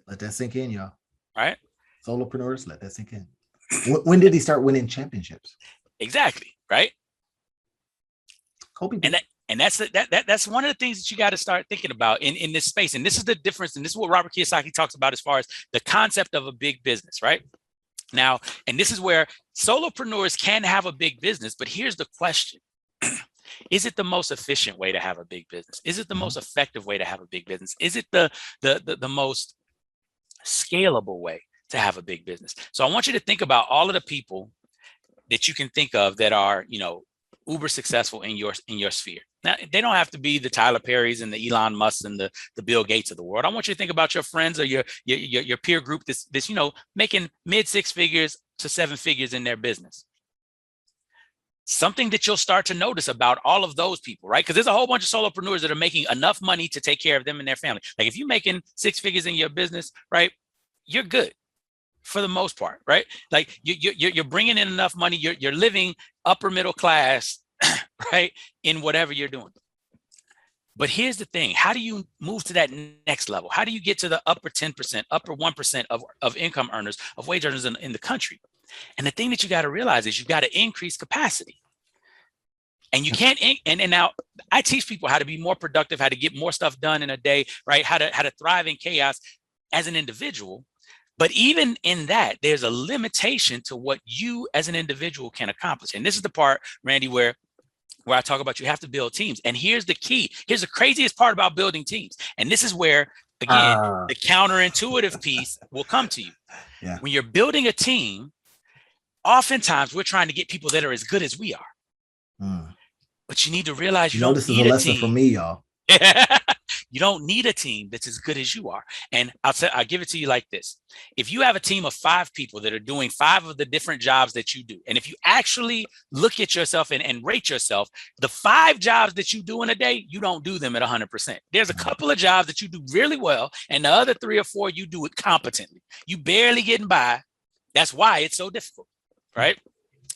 Let that sink in, y'all. Right? Solopreneurs, let that sink in. When did he start winning championships? Exactly. Right? Kobe. And that's one of the things that you got to start thinking about in this space. And this is the difference. And this is what Robert Kiyosaki talks about as far as the concept of a big business, right? Now, and this is where solopreneurs can have a big business, but here's the question. Is it the most efficient way to have a big business? Is it the most effective way to have a big business? Is it the most scalable way to have a big business? So I want you to think about all of the people that you can think of that are, uber successful in your sphere. Now, they don't have to be the Tyler Perrys and the Elon Musks and the Bill Gates of the world. I want you to think about your friends or your peer group that's making mid 6 figures to 7 figures in their business. Something that you'll start to notice about all of those people, right? Because there's a whole bunch of solopreneurs that are making enough money to take care of them and their family. Like if you're making 6 figures in your business, right, you're good for the most part, right? Like you're bringing in enough money. You're living upper middle class, right, in whatever you're doing. But here's the thing. How do you move to that next level? How do you get to the upper 10%, upper 1% of income earners, of wage earners in the country? And the thing that you got to realize is you've got to increase capacity. And you can't, and now I teach people how to be more productive, how to get more stuff done in a day, right? How to thrive in chaos as an individual. But even in that, there's a limitation to what you as an individual can accomplish. And this is the part, Randy, where I talk about you have to build teams. And here's the key. Here's the craziest part about building teams. And this is where, again, the counterintuitive piece will come to you. Yeah. When you're building a team, oftentimes we're trying to get people that are as good as we are. But you need to realize you don't this need is a lesson for me, y'all. You don't need a team that's as good as you are. And I'll give it to you like this. If you have a team of 5 people that are doing 5 of the different jobs that you do, and if you actually look at yourself and rate yourself, the 5 jobs that you do in a day, you don't do them at 100%. There's a couple of jobs that you do really well, and the other 3 or 4, you do it competently. You barely getting by. That's why it's so difficult, right?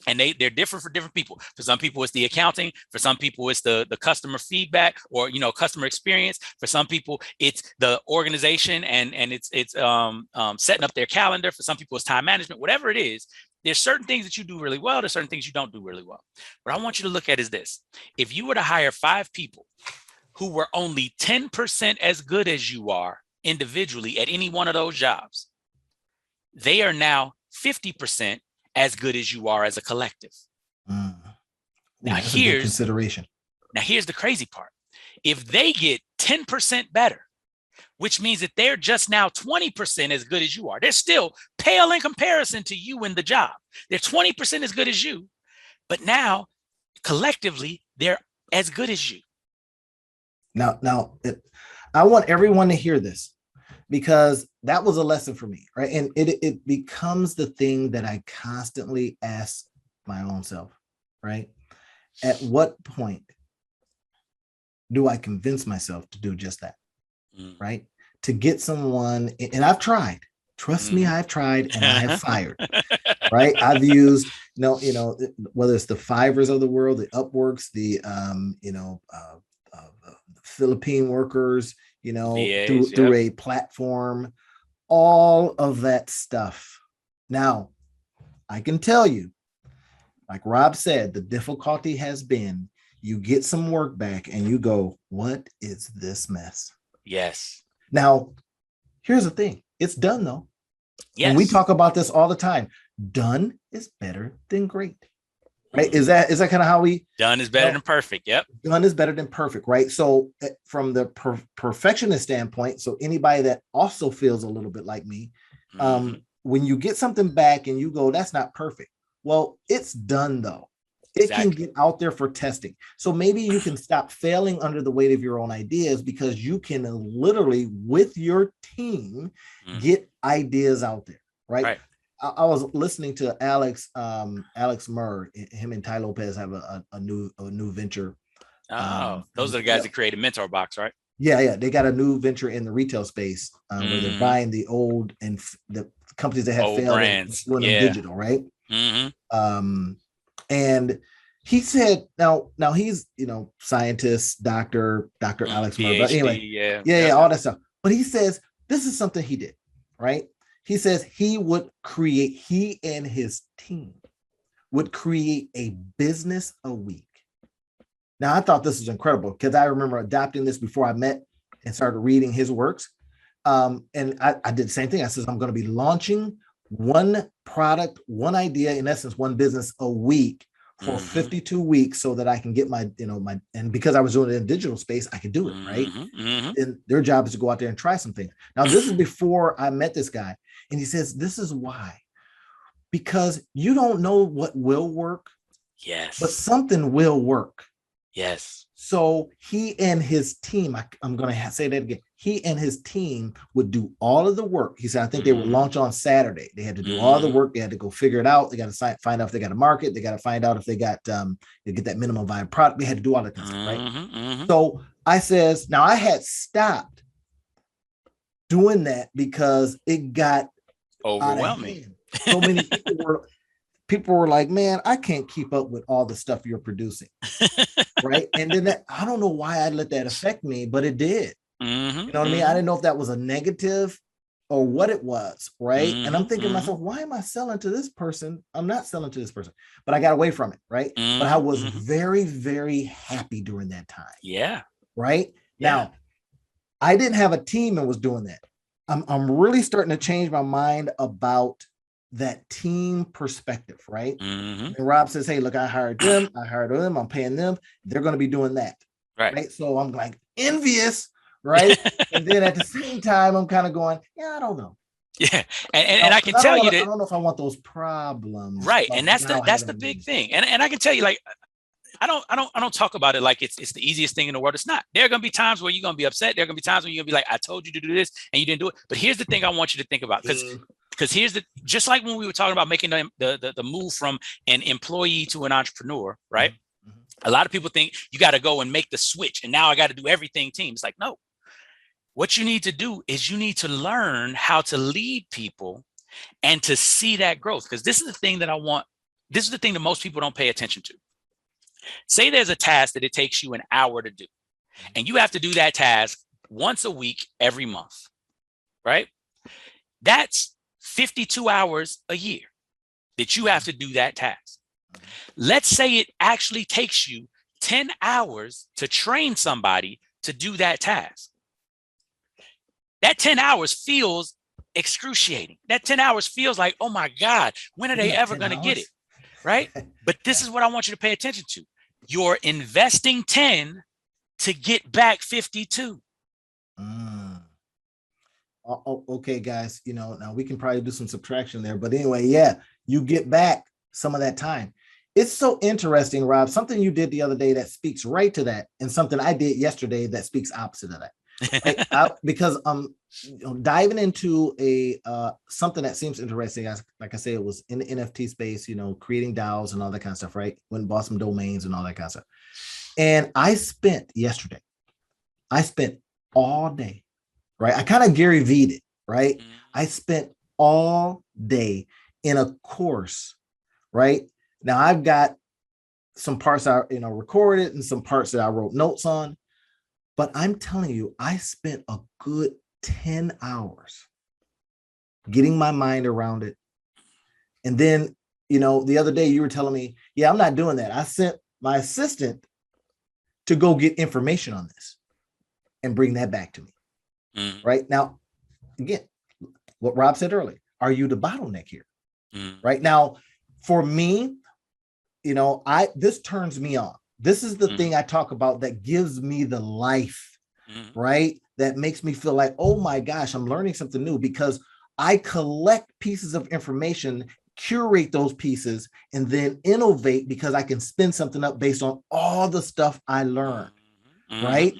And they're different for different people. For some people, it's the accounting. For some people, it's the customer feedback or, customer experience. For some people, it's the organization and it's setting up their calendar. For some people, it's time management. Whatever it is, there's certain things that you do really well. There's certain things you don't do really well. What I want you to look at is this. If you were to hire 5 people who were only 10% as good as you are individually at any one of those jobs, they are now 50% as good as you are as a collective. Ooh, Now that's a good consideration. Now here's the crazy part. If they get 10% better, which means that they're just now 20% as good as you are. They're still pale in comparison to you in the job. They're 20% as good as you, but now collectively, they're as good as you. Now, I want everyone to hear this, because that was a lesson for me, right? And it becomes the thing that I constantly ask my own self, right? At what point do I convince myself to do just that, right? To get someone, and I've tried, trust me, I've tried, and I have fired, right? I've used, whether it's the Fivers of the world, the Upworks, the, Philippine workers, VAs, through a platform, all of that stuff. Now, I can tell you, like Rob said, the difficulty has been you get some work back and you go, what is this mess? Yes. Now, here's the thing. It's done, though. Yes. And we talk about this all the time. Done is better than great. Right? Is that kind of how we? Done is better than perfect. Yep. Done is better than perfect, right? So from the perfectionist standpoint, so anybody that also feels a little bit like me, when you get something back and you go, that's not perfect. Well, it's done, though. It can get out there for testing. So maybe you can stop failing under the weight of your own ideas, because you can literally, with your team, get ideas out there, right? I was listening to Alex Murr. Him and Ty Lopez have a new venture. Those are the guys that created Mentor Box, right? Yeah. They got a new venture in the retail space where they're buying the old and the companies that have old failed brands, and doing them digital, right? And he said, now he's, scientist, Dr. Alex Murr, but anyway, all that stuff. But he says, this is something he did, right? He says he and his team would create a business a week. Now, I thought this was incredible, because I remember adopting this before I met and started reading his works. And I did the same thing. I said, I'm going to be launching one product, one idea, in essence, one business a week for 52 weeks, so that I can get my, and because I was doing it in digital space, I could do it, right? And their job is to go out there and try something. Now, this is before I met this guy. And he says, this is why, because you don't know what will work. Yes. But something will work. Yes. So he and his team, I'm going to say that again. He and his team would do all of the work. He said, I think they would launch on Saturday. They had to do all the work. They had to go figure it out. They got to find out if they got a market. They got to find out if they got they get that minimum viable product. They had to do all that kind of stuff, right? So I says, now I had stopped doing that because it got overwhelming. So many people were like, man, I can't keep up with all the stuff you're producing. Right. And then I don't know why I let that affect me, but it did. You know what I mean? I didn't know if that was a negative or what it was. Right. And I'm thinking to myself, why am I selling to this person? I'm not selling to this person, but I got away from it. Right. But I was very, very happy during that time. Yeah. Right. Now, I didn't have a team and was doing that. I'm really starting to change my mind about that team perspective, right? And Rob says, hey, look, I hired them, I'm paying them, they're going to be doing that. Right. So I'm like envious, right? And then at the same time, I'm kind of going, yeah, I don't know. Yeah. And I can tell you that I don't know if I want those problems. Right. And that's the big thing. And I can tell you, like, I don't talk about it like it's the easiest thing in the world. It's not. There are going to be times where you're going to be upset. There are going to be times when you're going to be like, I told you to do this and you didn't do it. But here's the thing I want you to think about, because here's just like when we were talking about making the move from an employee to an entrepreneur, right? A lot of people think you got to go and make the switch and now I got to do everything team. It's like, no. What you need to do is you need to learn how to lead people and to see that growth. Because this is the thing that most people don't pay attention to. Say there's a task that it takes you an hour to do, and you have to do that task once a week, every month, right? That's 52 hours a year that you have to do that task. Let's say it actually takes you 10 hours to train somebody to do that task. That 10 hours feels excruciating. That 10 hours feels like, oh my God, when are they ever going to get it? Right? But this is what I want you to pay attention to. You're investing 10 to get back 52. Okay, guys, now we can probably do some subtraction there, but anyway, yeah, you get back some of that time. It's so interesting, Rob, something you did the other day that speaks right to that, and something I did yesterday that speaks opposite of that. Right? Because diving into something that seems interesting, like I say, it was in the NFT space, creating DAOs and all that kind of stuff, right? Went and bought some domains and all that kind of stuff. And I spent all day, right? I kind of Gary V'd it, right? I spent all day in a course, right? Now I've got some parts I recorded and some parts that I wrote notes on, but I'm telling you, I spent a good 10 hours getting my mind around it. And then, the other day you were telling me, yeah, I'm not doing that. I sent my assistant to go get information on this and bring that back to me. Right now, again, what Rob said earlier, are you the bottleneck here? Right now, for me, this turns me on. This is the thing I talk about that gives me the life, right? That makes me feel like, oh my gosh, I'm learning something new, because I collect pieces of information, curate those pieces, and then innovate, because I can spin something up based on all the stuff I learned, right?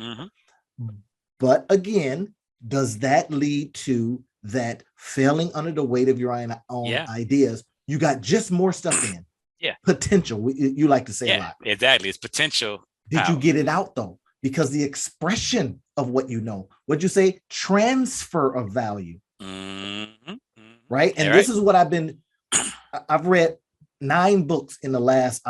But again, does that lead to that failing under the weight of your own ideas? You got just more stuff in. Yeah. Potential. You like to say a lot. Exactly. It's potential. Did you get it out though? Because the expression of what you know, what'd you say? Transfer of value. Right. And this is what I've read 9 books in the last,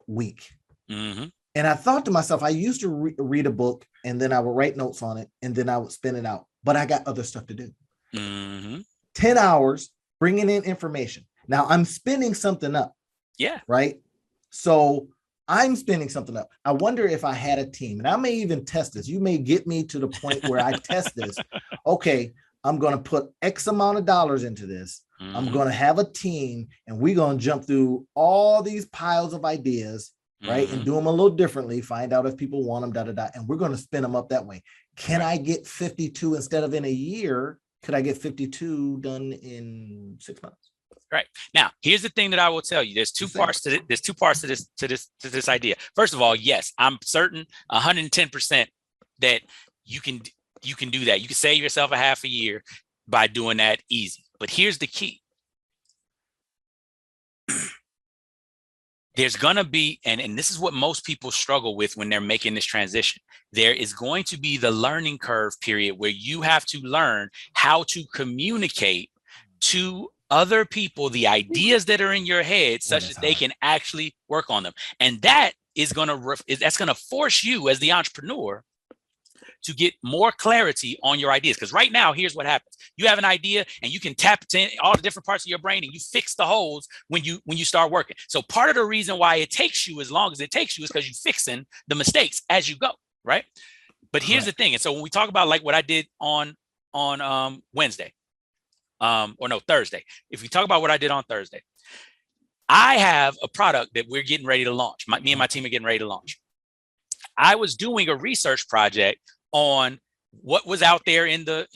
week. And I thought to myself, I used to read a book and then I would write notes on it and then I would spin it out, but I got other stuff to do. 10 hours bringing in information. Now I'm spinning something up. Yeah. Right. So I'm spinning something up. I wonder if I had a team, and I may even test this. You may get me to the point where I test this. Okay, I'm going to put X amount of dollars into this. I'm going to have a team, and we're going to jump through all these piles of ideas, right? And do them a little differently, find out if people want them, and we're going to spin them up that way. Can I get 52 instead of in a year? Could I get 52 done in 6 months? Right. Now, here's the thing that I will tell you. There's two parts to it. There's 2 parts to this idea. First of all, yes, I'm certain 110% that you can do that. You can save yourself a half a year by doing that easy. But here's the key. There's going to be, and this is what most people struggle with when they're making this transition. There is going to be the learning curve period where you have to learn how to communicate to other people the ideas that are in your head such that they can actually work on them. And that is going to force you as the entrepreneur to get more clarity on your ideas. Because right now, here's what happens. You have an idea and you can tap into all the different parts of your brain and you fix the holes when you start working. So part of the reason why it takes you as long as it takes you is because you're fixing the mistakes as you go, right? But here's the thing. And so when we talk about like what I did on Wednesday, Thursday. If we talk about what I did on Thursday, I have a product that we're getting ready to launch. Me and my team are getting ready to launch. I was doing a research project on what was out there in the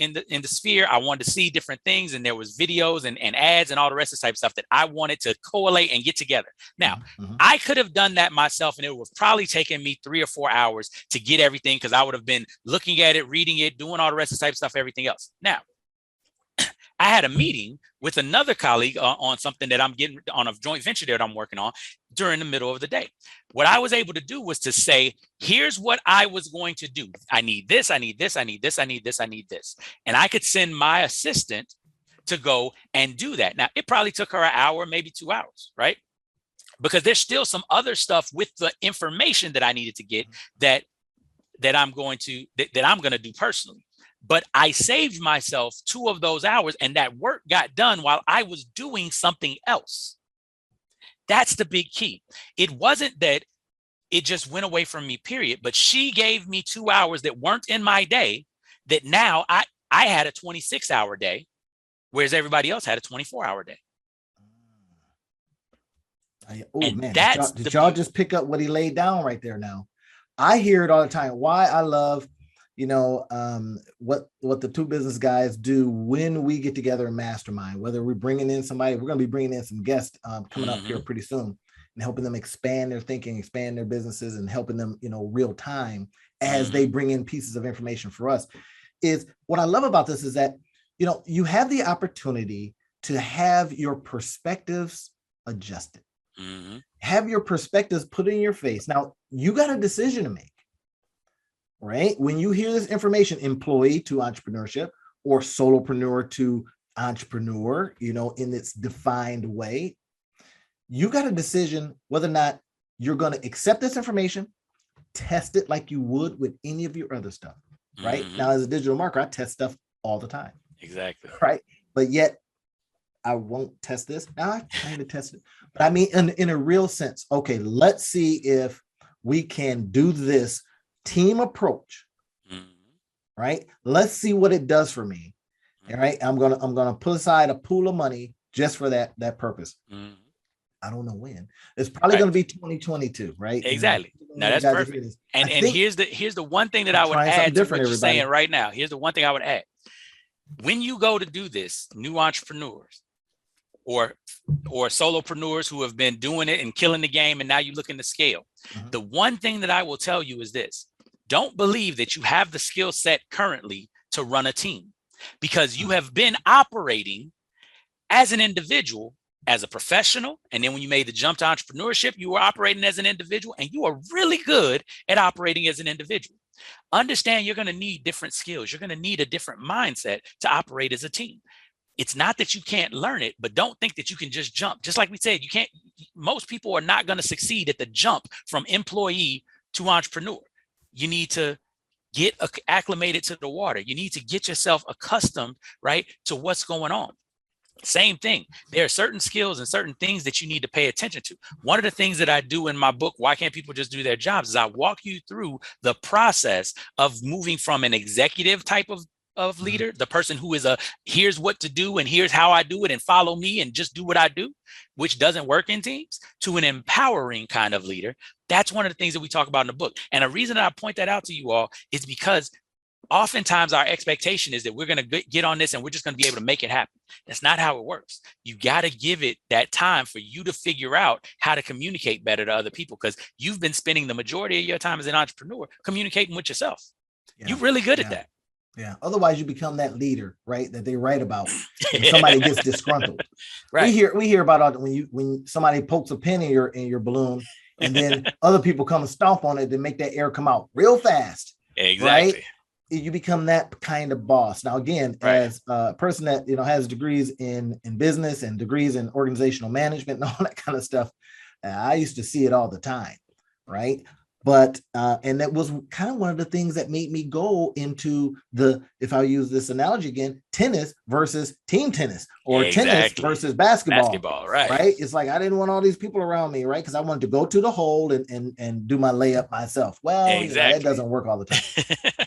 sphere. I wanted to see different things, and there was videos and ads and all the rest of the type of stuff that I wanted to collate and get together. Now, I could have done that myself, and it would have probably taken me 3 or 4 hours to get everything, because I would have been looking at it, reading it, doing all the rest of the type of stuff, everything else. Now, I had a meeting with another colleague on something that I'm getting on a joint venture that I'm working on during the middle of the day. What I was able to do was to say, here's what I was going to do. I need this, I need this, I need this, I need this, I need this. And I could send my assistant to go and do that. Now, it probably took her an hour, maybe 2 hours, right? Because there's still some other stuff with the information that I needed to get that I'm going to do personally. But I saved myself 2 of those hours, and that work got done while I was doing something else. That's the big key. It wasn't that it just went away from me, period. But she gave me 2 hours that weren't in my day, that now I had a 26-hour day, whereas everybody else had a 24-hour day. Oh And man, that's did y'all just pick up what he laid down right there? Now I hear it all the time. Why I love, what the two business guys do when we get together in mastermind, whether we're bringing in somebody, we're going to be bringing in some guests coming up here pretty soon, and helping them expand their thinking, expand their businesses, and helping them, real time as they bring in pieces of information for us. Is what I love about this is that, you have the opportunity to have your perspectives adjusted. Have your perspectives put in your face. Now, you got a decision to make, right? When you hear this information, employee to entrepreneurship or solopreneur to entrepreneur, in its defined way, you got a decision whether or not you're going to accept this information, test it like you would with any of your other stuff, right? Now, as a digital marketer, I test stuff all the time. Exactly. Right. But yet, I won't test this. Now I kind of test it, but I mean, in a real sense, okay, let's see if we can do this team approach, right? Let's see what it does for me. All right. I'm going to put aside a pool of money just for that purpose. I don't know when. It's probably going to be 2022, right? Exactly. Now that's perfect. And here's the one thing that I would add to what you're saying right now. Here's the one thing I would add. When you go to do this, new entrepreneurs or solopreneurs who have been doing it and killing the game, and now you're looking to scale. The one thing that I will tell you is this: don't believe that you have the skill set currently to run a team, because you have been operating as an individual, as a professional. And then when you made the jump to entrepreneurship, you were operating as an individual, and you are really good at operating as an individual. Understand you're going to need different skills. You're going to need a different mindset to operate as a team. It's not that you can't learn it, but don't think that you can just jump. Just like we said, most people are not going to succeed at the jump from employee to entrepreneur. You need to get acclimated to the water. You need to get yourself accustomed, right, to what's going on. Same thing. There are certain skills and certain things that you need to pay attention to. One of the things that I do in my book, Why Can't People Just Do Their Jobs, is I walk you through the process of moving from an executive type of leader, the person who is here's what to do and here's how I do it and follow me and just do what I do, which doesn't work in teams, to an empowering kind of leader. That's one of the things that we talk about in the book. And the reason that I point that out to you all is because oftentimes our expectation is that we're going to get on this and we're just going to be able to make it happen. That's not how it works. You got to give it that time for you to figure out how to communicate better to other people, because you've been spending the majority of your time as an entrepreneur communicating with yourself. Yeah. You're really good at that. Yeah. Otherwise you become that leader, right, that they write about when somebody gets disgruntled. Right. We hear about when somebody pokes a pin in your balloon and then other people come and stomp on it to make that air come out real fast. Exactly. Right? You become that kind of boss. Now, again, as a person that, has degrees in business and degrees in organizational management and all that kind of stuff, I used to see it all the time. Right. But and that was kind of one of the things that made me go into if I use this analogy again, tennis versus team tennis, or tennis versus basketball. Right. It's like I didn't want all these people around me, right? Because I wanted to go to the hole and do my layup myself. Well, that doesn't work all the time.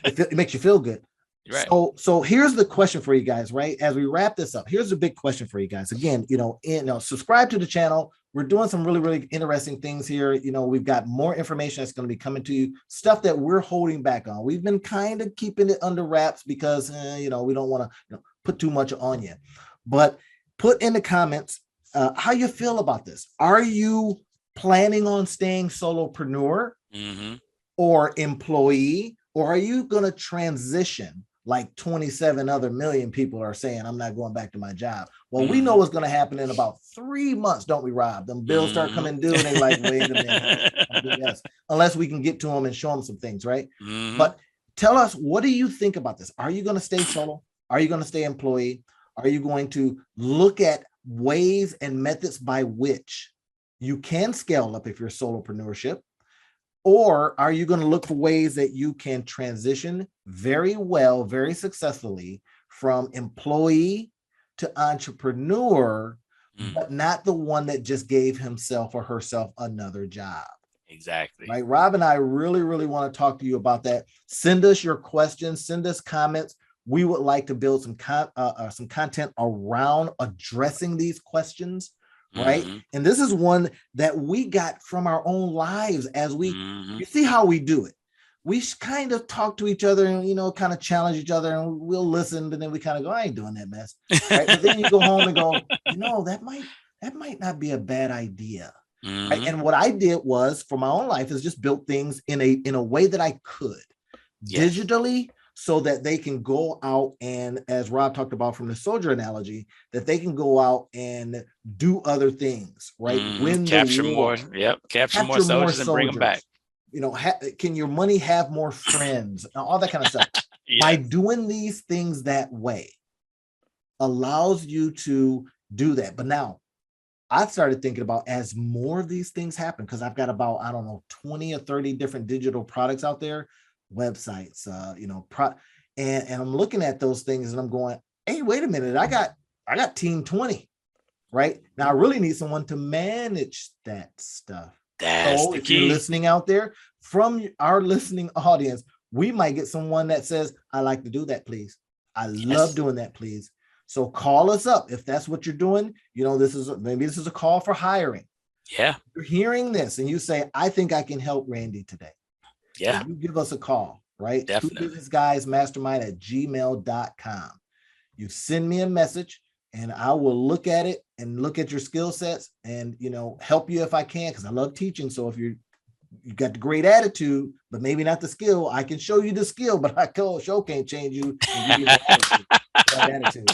It makes you feel good. Right. So here's the question for you guys, right? As we wrap this up, here's a big question for you guys. Again, subscribe to the channel. We're doing some really, really interesting things here. We've got more information that's going to be coming to you, stuff that we're holding back on. We've been kind of keeping it under wraps because, we don't want to put too much on you. But put in the comments how you feel about this. Are you planning on staying solopreneur or employee, or are you going to transition like 27 other million people are saying, I'm not going back to my job? Well, we know what's going to happen in about 3 months, don't we, Rob? Them bills start coming due and they're like, wait a minute. Yes. Unless we can get to them and show them some things, right? But tell us, what do you think about this? Are you going to stay solo? Are you going to stay employee? Are you going to look at ways and methods by which you can scale up if you're solopreneurship? Or are you going to look for ways that you can transition very well, very successfully from employee to entrepreneur, but not the one that just gave himself or herself another job? Exactly. Right. Rob and I really, really want to talk to you about that. Send us your questions, send us comments. we would like to build some content around addressing these questions, right? And this is one that we got from our own lives as you see how we do it. We kind of talk to each other and, you know, kind of challenge each other, and we'll listen, but then we kind of go, I ain't doing that mess. Right? But then you go home and go, you know, that might not be a bad idea. Right? And what I did was, for my own life, is just built things in a way that I could digitally, so that they can go out and, as Rob talked about from the soldier analogy, that they can go out and do other things, right? Win capture the war. Capture more soldiers and bring them back. You know, can your money have more friends? All that kind of stuff. By doing these things that way allows you to do that. But now I've started thinking about, as more of these things happen, because I've got about, I don't know, 20 or 30 different digital products out there, websites, you know, and I'm looking at those things and I'm going, hey, wait a minute, I got team 20 right now. I really need someone to manage that stuff. So if you're listening out there, from our listening audience, we might get someone that says, I like to do that, please. I love doing that, please. So call us up if that's what you're doing. You know, maybe this is a call for hiring. You're hearing this and you say, I think I can help Randy today. So you give us a call, right? Definitely. Business Guys Mastermind at gmail.com. You send me a message and I will look at it and look at your skill sets and, you know, help you if I can, because I love teaching. So if you got the great attitude, but maybe not the skill, I can show you the skill, but I can't change you and give you that attitude.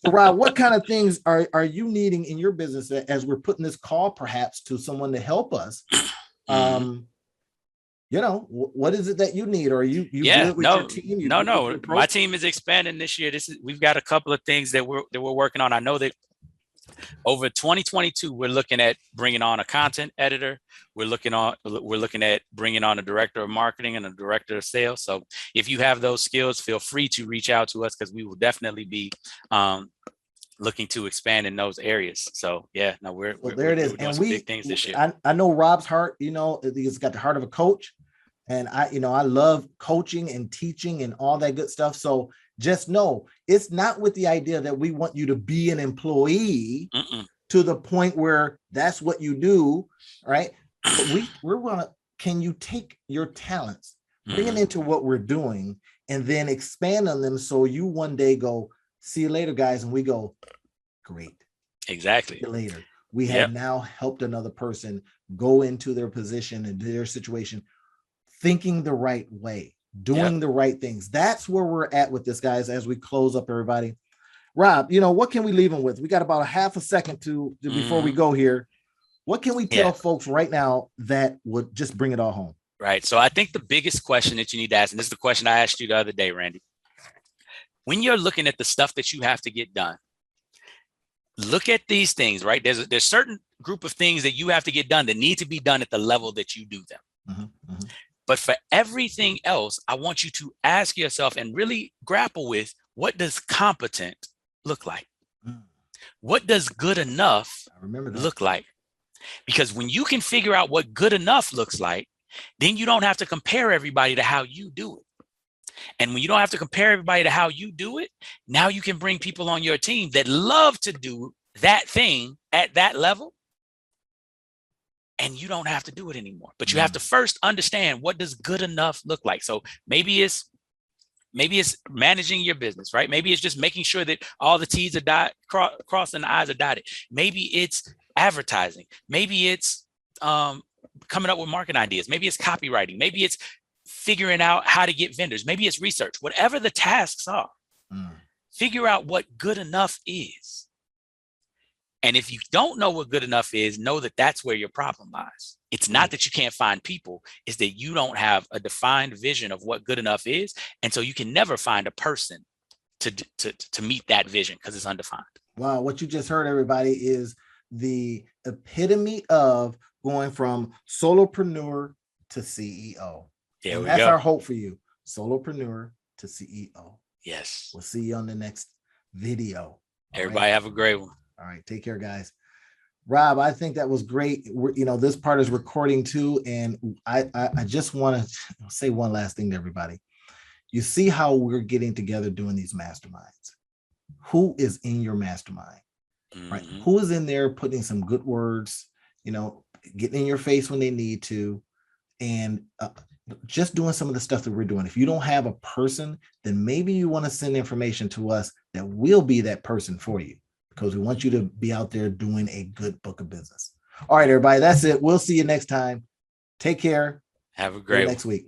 So Rob, what kind of things are you needing in your business as we're putting this call perhaps to someone to help us? You know, what is it that you need? Or are you good with your team? No. My team is expanding this year. We've got a couple of things that we're working on. I know that over 2022, we're looking at bringing on a content editor. We're looking at bringing on a director of marketing and a director of sales. So if you have those skills, feel free to reach out to us, because we will definitely be looking to expand in those areas. So we're there it is. Doing some big things this year. I know Rob's heart, you know, he's got the heart of a coach, and I love coaching and teaching and all that good stuff. So just know, it's not with the idea that we want you to be an employee to the point where that's what you do, right? But can you take your talents, bring it into what we're doing, and then expand on them, so you one day go, see you later, guys, and we go, great. Exactly. See you later. We have now helped another person go into their position and their situation, thinking the right way, doing the right things. That's where we're at with this, guys, as we close up, everybody. Rob, you know, what can we leave them with? We got about a half a second to before we go here. What can we tell folks right now that would just bring it all home? Right. So I think the biggest question that you need to ask, and this is the question I asked you the other day, Randy, when you're looking at the stuff that you have to get done, look at these things, right? There's certain group of things that you have to get done that need to be done at the level that you do them. But for everything else, I want you to ask yourself and really grapple with, what does competent look like? What does good enough look like? Because when you can figure out what good enough looks like, then you don't have to compare everybody to how you do it. And when you don't have to compare everybody to how you do it, now you can bring people on your team that love to do that thing at that level. And you don't have to do it anymore. But you have to first understand, what does good enough look like? So maybe it's managing your business, right? Maybe it's just making sure that all the T's are crossed and the I's are dotted. Maybe it's advertising. Maybe it's coming up with marketing ideas. Maybe it's copywriting. Maybe it's figuring out how to get vendors. Maybe it's research. Whatever the tasks are, figure out what good enough is. And if you don't know what good enough is, know that that's where your problem lies. It's not that you can't find people, it's that you don't have a defined vision of what good enough is. And so you can never find a person to meet that vision, because it's undefined. Wow, what you just heard, everybody, is the epitome of going from solopreneur to CEO. And that's our hope for you. Solopreneur to CEO. Yes. We'll see you on the next video. Everybody have a great one. All right. Take care, guys. Rob, I think that was great. This part is recording too. And I just want to say one last thing to everybody. You see how we're getting together doing these masterminds. Who is in your mastermind, right? Who is in there putting some good words, getting in your face when they need to, and just doing some of the stuff that we're doing. If you don't have a person, then maybe you want to send information to us that will be that person for you, because we want you to be out there doing a good book of business. All right, everybody, that's it. We'll see you next time. Take care. Have a great next week.